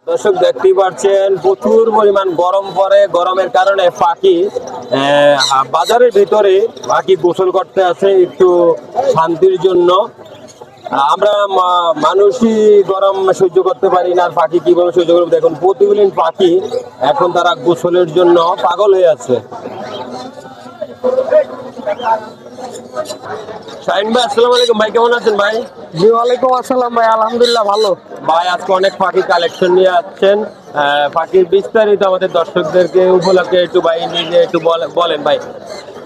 দর্শক দেখতেই পাচ্ছেন প্রচুর পরিমাণ গরম পড়ে, গরমের কারণে পাখি বাজারের ভিতরে পাখি গোসল করতে আসে একটু শান্তির জন্য। আমরা মানুষই গরম সহ্য করতে পারি না, আর পাখি কিভাবে সহ্য করবে দেখুন। প্রতিদিন পাখি এখন তারা গোসলের জন্য পাগল হয়ে আছে। শাহিন ভাই, আসসালামু আলাইকুম ভাই, কেমন আছেন ভাই? জি ওয়ালাইকুম আসসালাম ভাই, আলহামদুলিল্লাহ ভালো। ভাই আজকে অনেক পাখি কালেকশন নিয়ে আসছেন, পাখির বিস্তারিত আমাদের দর্শকদেরকে উপলক্ষে একটু ভাই নিজে একটু বলেন ভাই।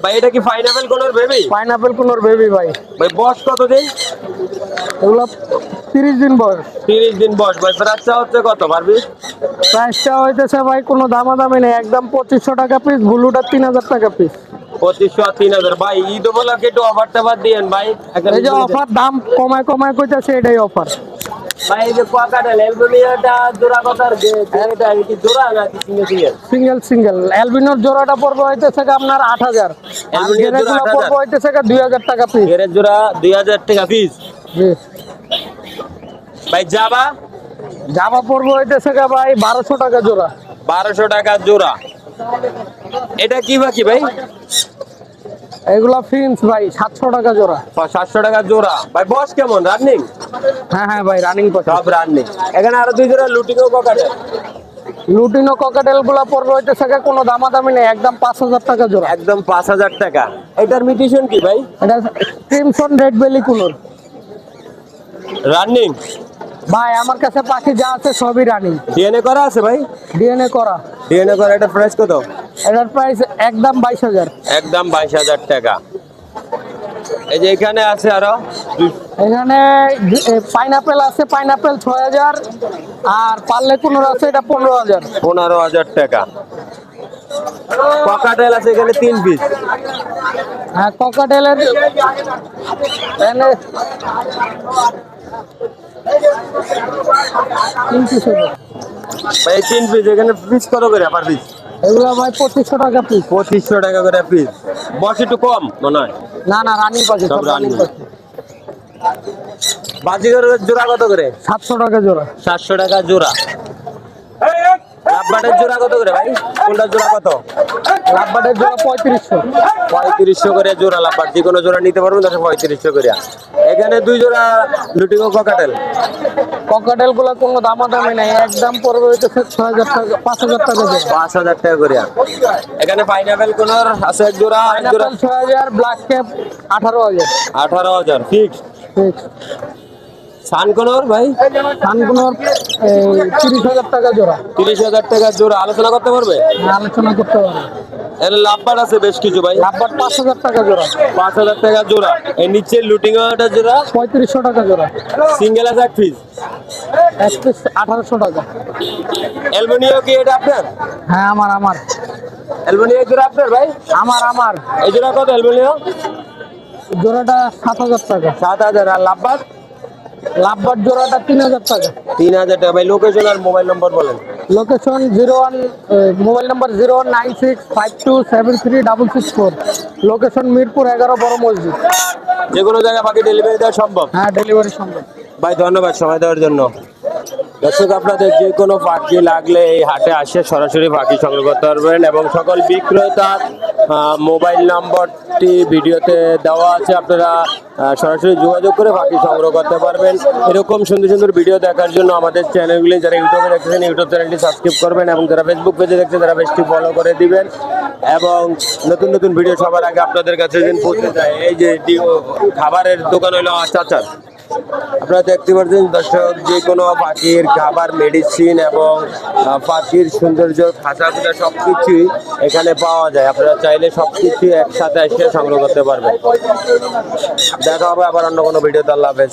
ভাই এটা কি পাইনাপেল কোনোর বেবি? পাইনাপেল কোনোর বেবি ভাই। ভাই বয়স কতদিন? এগুলো 30 দিন বয়স। 30 দিন বয়স। ভাই বাচ্চা হচ্ছে কত পারবি? প্রাইসটা হইতেছে ভাই কোনো দামাদামি নেই, একদম 2500 টাকা পিস, ব্লুটা 3000 টাকা পিস। 2500 আর 3000। ভাই ঈদ উপলক্ষে একটু অফার টফার দিয়েন ভাই। এই যে অফার, দাম কমায় কমায় কইতাছে, এটাই অফার ভাই। এই যে কোয়াকাটেল এলবিনিওটা জোড়া কত? আর এটা কি জোড়া নাকি সিঙ্গেল? Single single. অ্যালবিনোর জোড়াটা পড়বে হইতেছে আপনার 8000, অ্যালবিনোর জোড়া 8000 পড়বে হইতেছে 2000 টাকা পিস। এর জোড়া 2000 টাকা পিস। জি ভাই জাবা? জামা পড়বে হইতেছে ভাই 1200 টাকা জোড়া। 1200 টাকা জোড়া। এটা কি বাকি ভাই? এগুলা ফিন্স ভাই 700 টাকা জোড়া। 700 টাকা জোড়া। ভাই বয়স কেমন? রানিং? হ্যাঁ হ্যাঁ ভাই, রানিং পড়ছে সব রানিং। এখানে আরো 2 জোড়া লুটিনো কোকাটেল। লুটিনো ককাটেল গুলা পড়বে হইতেছে কোনো দামাদামি নেই, একদম 5000 টাকা জোড়া। একদম 5000 টাকা। এটার মিউটেশন কি ভাই? এটা ক্রিমসন রেড বেলি কুনুর রানিং? ভাই আমার কাছে পাখি যা আছে সবই রানিং। ডিএনএ করা আছে ভাই? ডিএনএ করা। ডিএনএ করা। এটা প্রাইস কত? এটার প্রাইস একদম 22000। একদম 22000 টাকা। এই যে এখানে আছে আরো, এখানে পাইনাপেল আছে, পাইনাপেল 6000, আর পার্লে কুনুর আছে, এটা 15000। 15000 টাকা। ককাটেল আছে এখানে 3 পিস। হ্যাঁ ককাটেলের এখানে 3 পিস হবে। ভাই 3 পিস। এখানে পিস কত করে পার পিস? এগুলো ভাই 2500 টাকা পিস। 2500 টাকা করে পিস। বয়স একটু কম মনে হয়। না না, রানিং পাখি, সব সব রানিং running। পাখি। বাজিগরের জোড়া কত করে? 700 টাকা জোড়া। 700 টাকা জোড়া। লাভবাটের জোড়া কত করে ভাই? কোনটার জোড়া কত? লাভবাটের জোড়া 3500। 3500 করে জোড়া লাভবাট। যে কোনো জোড়া নিতে পারবেন, তাহলে 3500 করে। এখানে 2 জোড়া লুটিনো ককাটেল। ককাটেল গুলা কোনো দামাদামি নাই, একদম পড়বে হইতেছে 6000 টাকা, 5000 টাকা জোড়া। 5000 টাকা করে। এখানে পাইনাপেল কোনর আছে এক জোড়া, এক জোড়া 6000, ব্ল্যাক ক্যাপ 18000। 18000 ফিক্স। ফিক্স। সান কোনর ভাই? কানগুনোর 30000 টাকা জোড়া। 30000 টাকা জোড়া। আলোচনা করতে পারবে? আলোচনা করতে পারে। এর লাভবাট আছে বেশ কিছু ভাই। লাভবাট 5000 টাকা জোড়া। 5000 টাকা জোড়া। এই নিচের লুটিংটা জোড়া 3500 টাকা জোড়া। সিঙ্গেল আছে এক পিস। এক পিস 1800 টাকা। অ্যালুমিনিয়াম কি এটা আপনার? হ্যাঁ আমার আমার অ্যালুমিনিয়াম জোড়া আপনার ভাই? আমার এই জোড়া কত অ্যালুমিনিয়াম? জোড়াটা 7000 টাকা। 7000। আর লাভবাট? লাভবাট জোড়াটা 3000 টাকা। 3000 টাকা। ভাই লোকেশন আর মোবাইল নম্বর বলেন। Location 01, mobile number 019652736664। Location Mirpur 11 বড় মসজিদ। যে কোনো জায়গায় বাকি ডেলিভারি দেওয়া সম্ভব? হ্যাঁ ডেলিভারি সম্ভব। ভাই ধন্যবাদ সময় দেওয়ার জন্য। দর্শক আপনাদের যে কোনো পাখি লাগলে এই হাটে আসে সরাসরি পাখি সংগ্রহ করতে পারবেন, এবং সকল বিক্রেতার মোবাইল নম্বরটি ভিডিওতে দেওয়া আছে। আপনারা সরাসরি যোগাযোগ করে পাখি সংগ্রহ করতে পারবেন। এরকম সুন্দর সুন্দর ভিডিও দেখার জন্য আমাদের চ্যানেলগুলি, যারা ইউটিউবে দেখতেছেন ইউটিউব চ্যানেলটি সাবস্ক্রাইব করবেন, এবং যারা ফেসবুক পেজে দেখছেন তারা পেজটি ফলো করে দিবেন, এবং নতুন নতুন ভিডিও সবার আগে আপনাদের কাছে যেন পৌঁছে যায়। এই যে খাবারের দোকান হলো চাচার, আপনারা দেখতে পাচ্ছেন দর্শক, যে কোনো পাখির খাবার, মেডিসিন এবং পাখির সৌন্দর্য, খাঁচা খুঁচা সবকিছুই এখানে পাওয়া যায়। আপনারা চাইলে সবকিছু একসাথে এসে সংগ্রহ করতে পারবেন। দেখা হবে আবার অন্য কোনো ভিডিওতে। আল্লাহ হাফেজ।